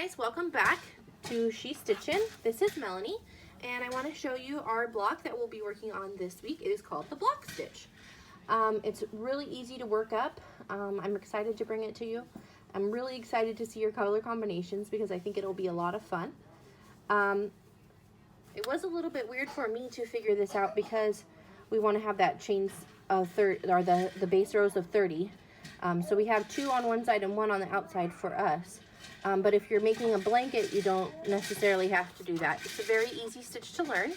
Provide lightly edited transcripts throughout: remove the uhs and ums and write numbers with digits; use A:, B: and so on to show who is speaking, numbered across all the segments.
A: guys, welcome back to She Stitchin'. This is Melanie, and I want to show you our block that we'll be working on this week. It is called the block stitch. It's really easy to work up. I'm excited to bring it to you. I'm really excited to see your color combinations because I think it'll be a lot of fun. It was a little bit weird for me to figure this out because we want to have that chains of the base rows of 30. So we have 2 on one side and 1 on the outside for us. But if you're making a blanket, you don't necessarily have to do that. It's a very easy stitch to learn.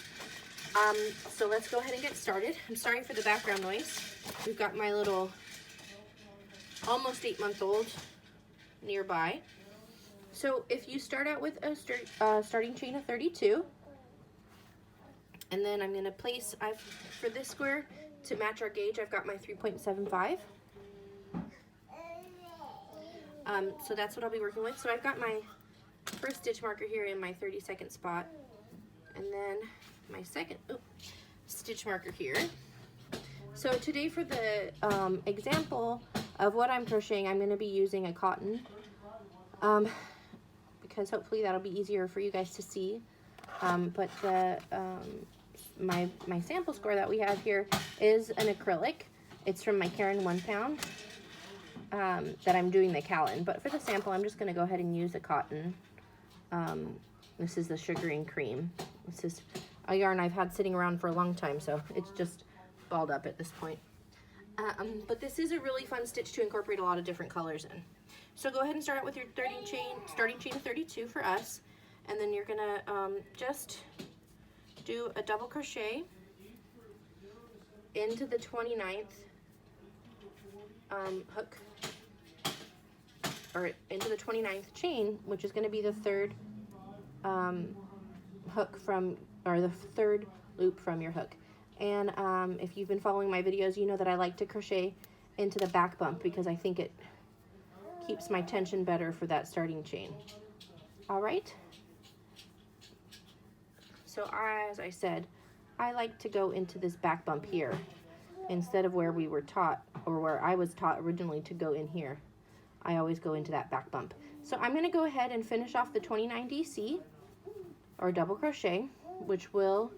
A: So let's go ahead and get started. I'm sorry for the background noise. We've got my little almost 8-month-old nearby. So if you start out with a starting chain of 32, and then I'm going to place, for this square, to match our gauge, I've got my 3.75. So that's what I'll be working with. So I've got my first stitch marker here in my 32nd spot, and then my second stitch marker here. So today for the example of what I'm crocheting, I'm going to be using a cotton, because hopefully that'll be easier for you guys to see. But the my sample square that we have here is an acrylic. It's from my Karen 1 pound. That I'm doing the Callan, but for the sample I'm just going to go ahead and use a cotton. This is the Sugaring Cream. This is a yarn I've had sitting around for a long time, so it's just balled up at this point. But this is a really fun stitch to incorporate a lot of different colors in. So go ahead and start out with your starting chain of 32 for us, and then you're going to just do a double crochet into the 29th hook, or into the 29th chain, which is going to be the third hook from, or the third loop from your hook. And if you've been following my videos, you know that I like to crochet into the back bump because I think it keeps my tension better for that starting chain. All right. So as I said, I like to go into this back bump here instead of where we were taught, or where I was taught originally to go in here. I always go into that back bump. So I'm going to go ahead and finish off the 29 DC, or double crochet, which will,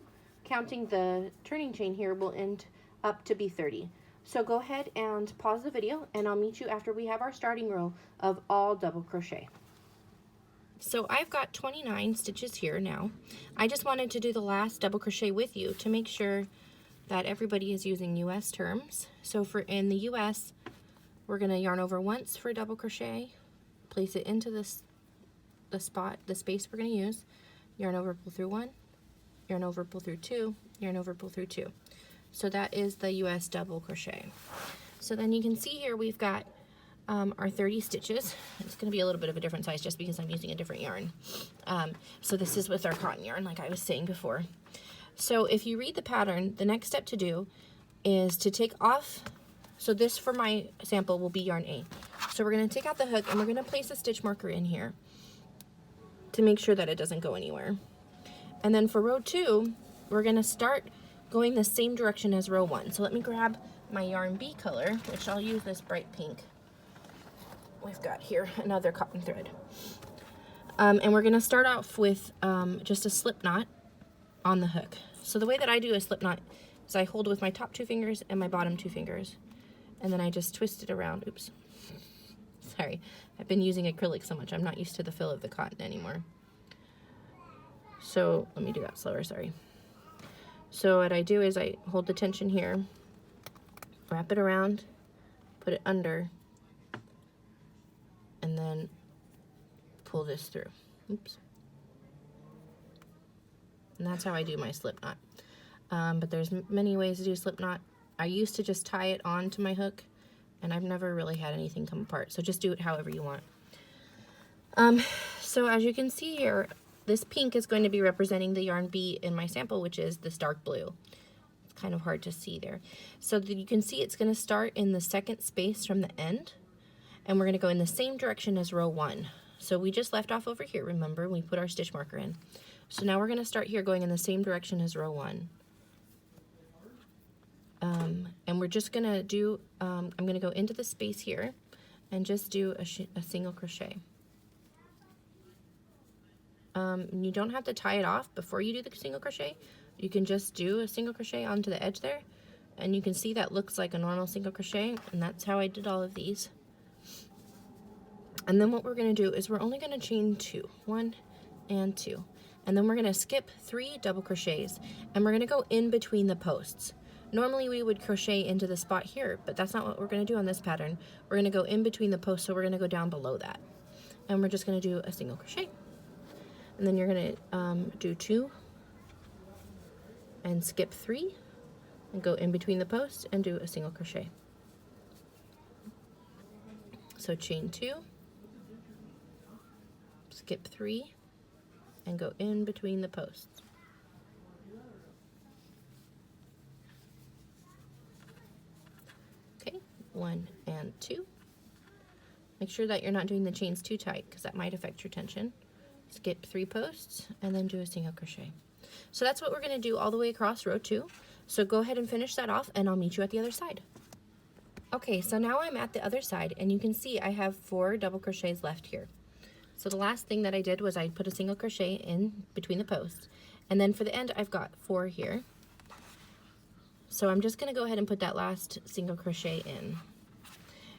A: counting the turning chain here, will end up to be 30. So go ahead and pause the video, and I'll meet you after we have our starting row of all double crochet. So I've got 29 stitches here now. I just wanted to do the last double crochet with you to make sure that everybody is using US terms. So for in the US, we're going to yarn over once for double crochet, place it into the space we're going to use, yarn over, pull through 1, yarn over, pull through 2, yarn over, pull through 2. So that is the US double crochet. So then you can see here we've got our 30 stitches. It's going to be a little bit of a different size just because I'm using a different yarn. So this is with our cotton yarn, like I was saying before. So if you read the pattern, the next step to do is to take off. So this for my sample will be yarn A. So we're going to take out the hook and we're going to place a stitch marker in here to make sure that it doesn't go anywhere. And then for row 2, we're going to start going the same direction as row 1. So let me grab my yarn B color, which I'll use this bright pink. We've got here another cotton thread. And we're going to start off with just a slip knot on the hook. So the way that I do a slip knot is I hold with my top 2 fingers and my bottom 2 fingers, and then I just twist it around. Oops. Sorry, I've been using acrylic so much, I'm not used to the feel of the cotton anymore. So let me do that slower, sorry. So what I do is I hold the tension here, wrap it around, put it under, and then pull this through. Oops. And that's how I do my slip knot. But there's many ways to do slip knot. I used to just tie it onto my hook, and I've never really had anything come apart. So just do it however you want. So as you can see here, this pink is going to be representing the yarn B in my sample, which is this dark blue. It's kind of hard to see there. So that you can see it's going to start in the second space from the end, and we're going to go in the same direction as row 1. So we just left off over here, remember, we put our stitch marker in. So now we're going to start here going in the same direction as row 1. And we're just going to do, I'm going to go into the space here and just do a single crochet. You don't have to tie it off before you do the single crochet. You can just do a single crochet onto the edge there, and you can see that looks like a normal single crochet, and that's how I did all of these. And then what we're going to do is we're only going to chain 2, 1 and 2, and then we're going to skip 3 double crochets, and we're going to go in between the posts. Normally we would crochet into the spot here, but that's not what we're going to do on this pattern. We're going to go in between the posts, so we're going to go down below that, and we're just going to do a single crochet. And then you're going to do 2 and skip 3 and go in between the posts and do a single crochet. So chain 2, skip 3, and go in between the posts. Okay, 1 and 2. Make sure that you're not doing the chains too tight because that might affect your tension. Skip 3 posts and then do a single crochet. So that's what we're going to do all the way across row 2. So go ahead and finish that off and I'll meet you at the other side. Okay, so now I'm at the other side and you can see I have 4 double crochets left here. So the last thing that I did was I put a single crochet in between the posts, and then for the end I've got 4 here. So I'm just going to go ahead and put that last single crochet in,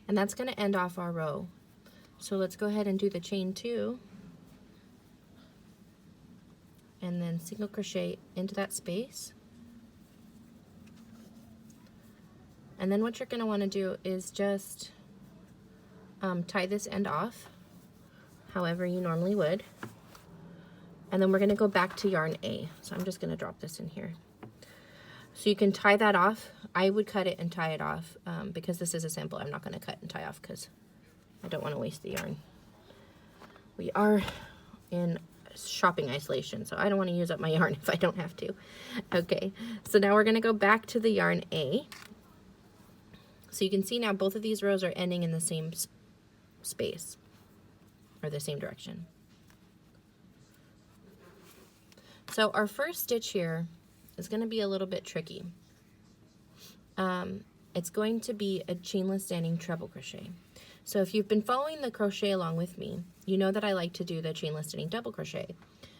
A: and that's going to end off our row. So let's go ahead and do the chain 2 and then single crochet into that space. And then what you're going to want to do is just tie this end off however you normally would, and then we're going to go back to yarn A. So I'm just going to drop this in here. So you can tie that off. I would cut it and tie it off because this is a sample. I'm not going to cut and tie off because I don't want to waste the yarn. We are in shopping isolation, so I don't want to use up my yarn if I don't have to. Okay, so now we're going to go back to the yarn A. So you can see now both of these rows are ending in the same space, or the same direction. So our first stitch here is going to be a little bit tricky. It's going to be a chainless standing treble crochet. So if you've been following the crochet along with me, you know that I like to do the chainless standing double crochet.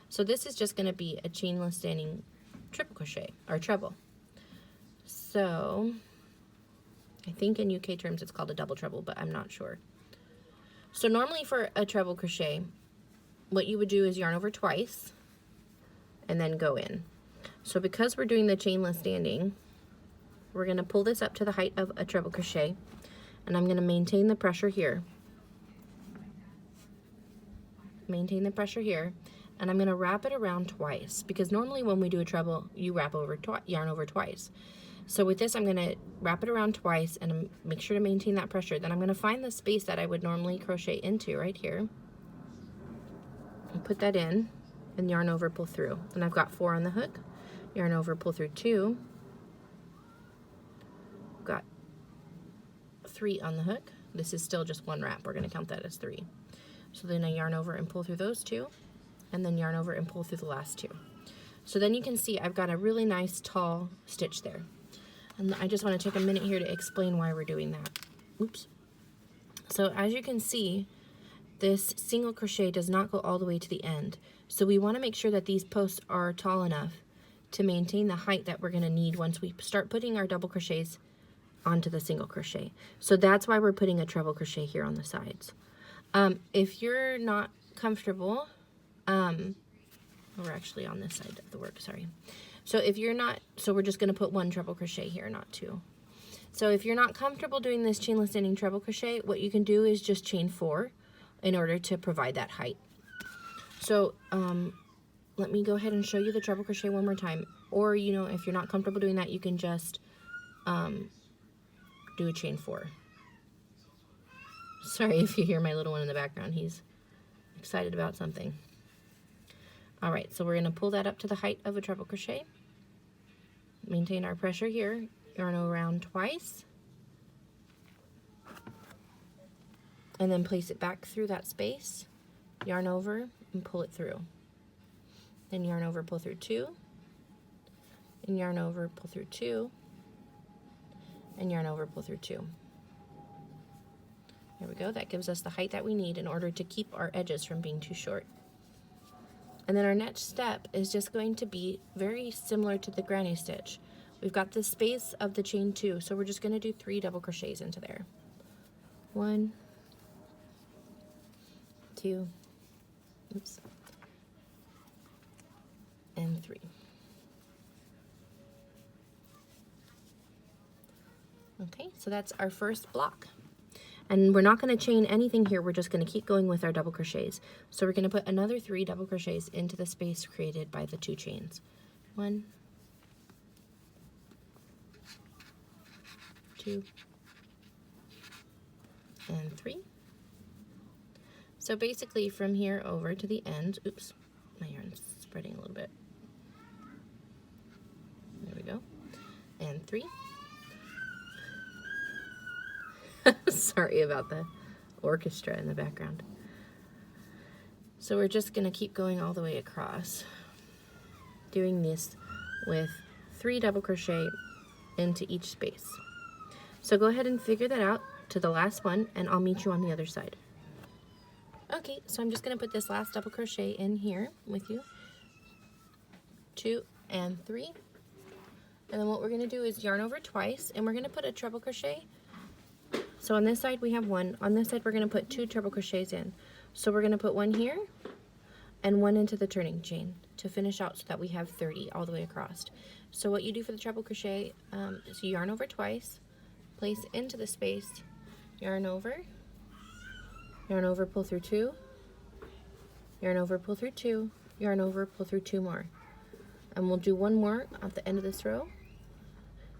A: So this is just going to be a chainless standing triple crochet, or treble. So I think in UK terms it's called a double treble, but I'm not sure. So normally for a treble crochet, what you would do is yarn over twice and then go in. So because we're doing the chainless standing, we're going to pull this up to the height of a treble crochet, and I'm going to maintain the pressure here. Maintain the pressure here, and I'm going to wrap it around twice, because normally when we do a treble, you wrap over yarn over twice. So with this, I'm going to wrap it around twice and make sure to maintain that pressure. Then I'm going to find the space that I would normally crochet into right here and put that in, and yarn over, pull through. And I've got 4 on the hook, yarn over, pull through 2, got 3 on the hook. This is still just 1 wrap. We're going to count that as 3. So then I yarn over and pull through those 2, and then yarn over and pull through the last 2. So then you can see I've got a really nice tall stitch there. And I just want to take a minute here to explain why we're doing that. Oops. So as you can see, this single crochet does not go all the way to the end. So we want to make sure that these posts are tall enough to maintain the height that we're going to need once we start putting our double crochets onto the single crochet. So that's why we're putting a treble crochet here on the sides. If you're not comfortable, we're actually on this side of the work, sorry. So if you're not, so we're just going to put 1 treble crochet here, not 2. So if you're not comfortable doing this chainless standing treble crochet, what you can do is just chain 4 in order to provide that height. So let me go ahead and show you the treble crochet one more time. Or, you know, if you're not comfortable doing that, you can just do a chain 4. Sorry if you hear my little one in the background. He's excited about something. All right, so we're going to pull that up to the height of a treble crochet. Maintain our pressure here, yarn around twice, and then place it back through that space, yarn over and pull it through. Then yarn over, pull through 2, and yarn over, pull through 2, and yarn over, pull through 2. There we go. That gives us the height that we need in order to keep our edges from being too short. And then our next step is just going to be very similar to the granny stitch. We've got the space of the chain 2, so we're just going to do 3 double crochets into there. 1, 2, oops, and 3. Okay, so that's our first block. And we're not going to chain anything here, we're just going to keep going with our double crochets. So we're going to put another 3 double crochets into the space created by the 2 chains. 1, 2, and 3. So basically from here over to the end, oops, my yarn's spreading a little bit. There we go. And 3. Sorry about the orchestra in the background. So we're just going to keep going all the way across, doing this with 3 double crochet into each space. So go ahead and figure that out to the last one, and I'll meet you on the other side. Okay, so I'm just going to put this last double crochet in here with you. 2 and 3. And then what we're going to do is yarn over twice, and we're going to put a treble crochet. So on this side we have 1. On this side we're going to put 2 treble crochets in. So we're going to put 1 here and 1 into the turning chain to finish out so that we have 30 all the way across. So what you do for the treble crochet is you yarn over twice, place into the space, yarn over, pull through 2, yarn over, pull through 2, yarn over, pull through 2 more. And we'll do 1 more at the end of this row.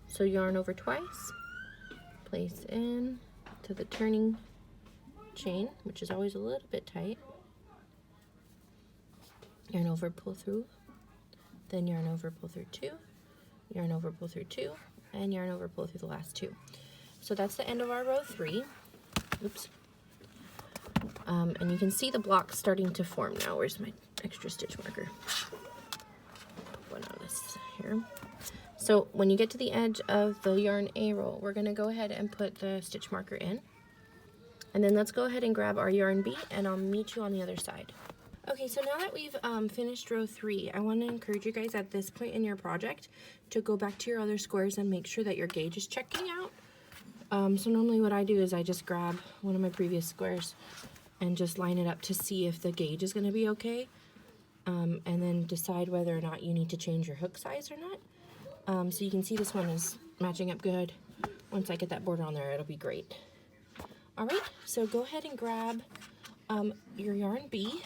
A: So yarn over twice, place in to the turning chain, which is always a little bit tight, yarn over, pull through, then yarn over, pull through 2, yarn over, pull through 2, and yarn over, pull through the last 2. So that's the end of our row 3. Oops. And you can see the blocks starting to form now. Where's my extra stitch marker? Put one on this here. So when you get to the edge of the yarn A roll, we're going to go ahead and put the stitch marker in. And then let's go ahead and grab our yarn B, and I'll meet you on the other side. Okay, so now that we've finished row 3, I want to encourage you guys at this point in your project to go back to your other squares and make sure that your gauge is checking out. So normally what I do is I just grab one of my previous squares and just line it up to see if the gauge is going to be okay, and then decide whether or not you need to change your hook size or not. So you can see this one is matching up good. Once I get that border on there, it'll be great. Alright, so go ahead and grab your yarn B,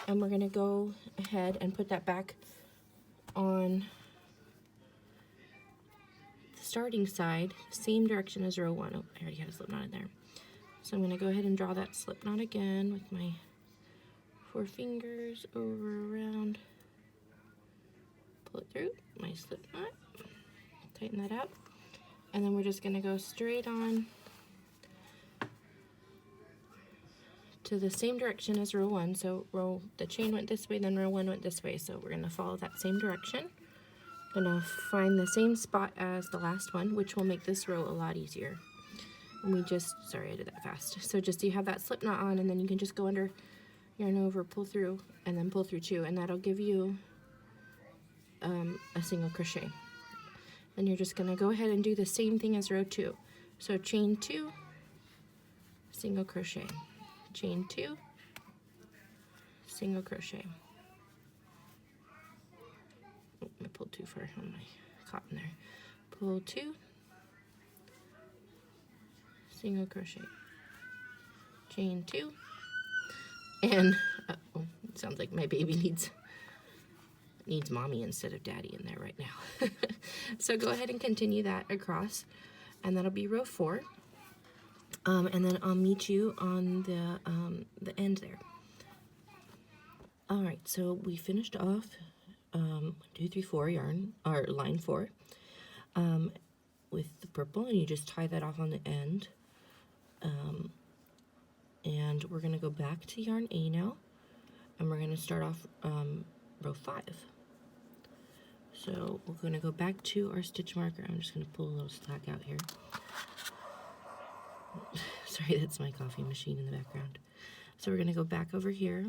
A: and we're going to go ahead and put that back on the starting side, same direction as row 1. Oh, I already had a slip knot in there. So I'm going to go ahead and draw that slip knot again with my 4 fingers over, around, pull it through, my slip knot, tighten that up, and then we're just going to go straight on to the same direction as row 1. So the chain went this way, then row 1 went this way, so we're going to follow that same direction. I'm going to find the same spot as the last one, which will make this row a lot easier. And we just, sorry I did that fast. So just you have that slip knot on, and then you can just go under, yarn over, pull through, and then pull through 2, and that'll give you a single crochet. And you're just going to go ahead and do the same thing as row 2. So chain 2, single crochet, chain 2, single crochet. Oh, I pulled too far on my cotton there. Pull 2, single crochet, chain 2, and oh, it sounds like my baby needs mommy instead of daddy in there right now. So go ahead and continue that across, and that'll be row 4. And then I'll meet you on the end there. All right, so we finished off 1, 2, 3, 4 yarn, or line 4, with the purple, and you just tie that off on the end. And we're going to go back to yarn A now, and we're going to start off row 5. So we're going to go back to our stitch marker. I'm just going to pull a little slack out here. Sorry, that's my coffee machine in the background. So we're going to go back over here,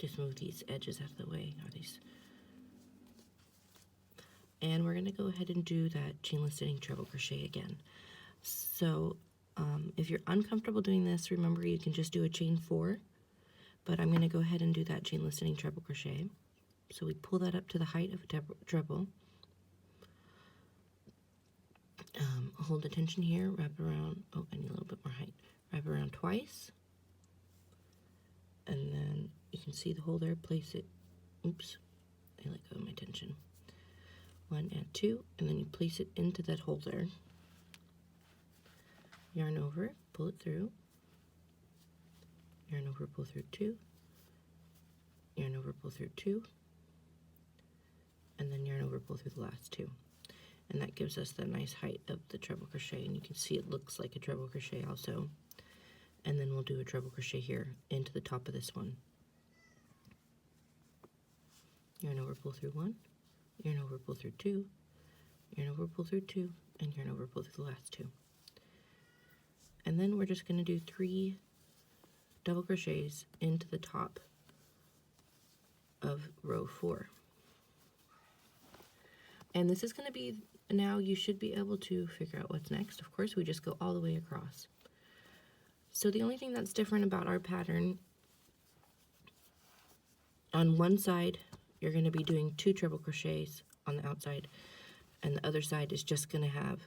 A: just move these edges out of the way, or these. And we're going to go ahead and do that chainless knitting treble crochet again. So if you're uncomfortable doing this, remember you can just do a chain 4, but I'm going to go ahead and do that chainless knitting treble crochet. So we pull that up to the height of a treble. Hold the tension here, wrap around, oh, I need a little bit more height. Wrap around twice, and then you can see the hole there, place it, oops, I let go of my tension. 1 and 2, and then you place it into that hole there. Yarn over, pull it through, yarn over, pull through 2, yarn over, pull through 2, and then yarn over, pull through the last 2. And that gives us the nice height of the treble crochet, and you can see it looks like a treble crochet also. And then we'll do a treble crochet here into the top of this one. Yarn over, pull through 1, yarn over, pull through 2, yarn over, pull through 2, and yarn over, pull through the last 2. And then we're just going to do 3 double crochets into the top of row 4. And this is going to be, now you should be able to figure out what's next. Of course, we just go all the way across. So the only thing that's different about our pattern, on one side, you're going to be doing 2 treble crochets on the outside, and the other side is just going to have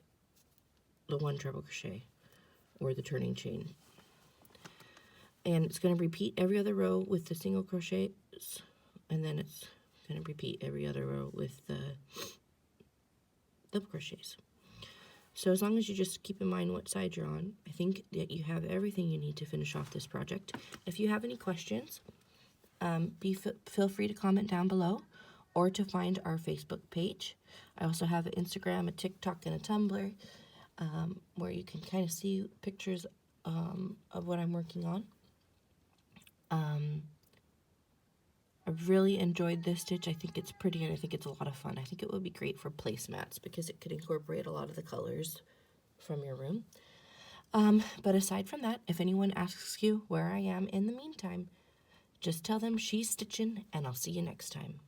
A: the 1 treble crochet, or the turning chain. And it's going to repeat every other row with the single crochets, and then it's going to repeat every other row with the double crochets. So as long as you just keep in mind what side you're on, I think that you have everything you need to finish off this project. If you have any questions, feel free to comment down below, or to find our Facebook page. I also have an Instagram, a TikTok, and a Tumblr, where you can kind of see pictures of what I'm working on. I've really enjoyed this stitch. I think it's pretty, and I think it's a lot of fun. I think it would be great for placemats because it could incorporate a lot of the colors from your room. But aside from that, if anyone asks you where I am in the meantime, just tell them she's stitching, and I'll see you next time.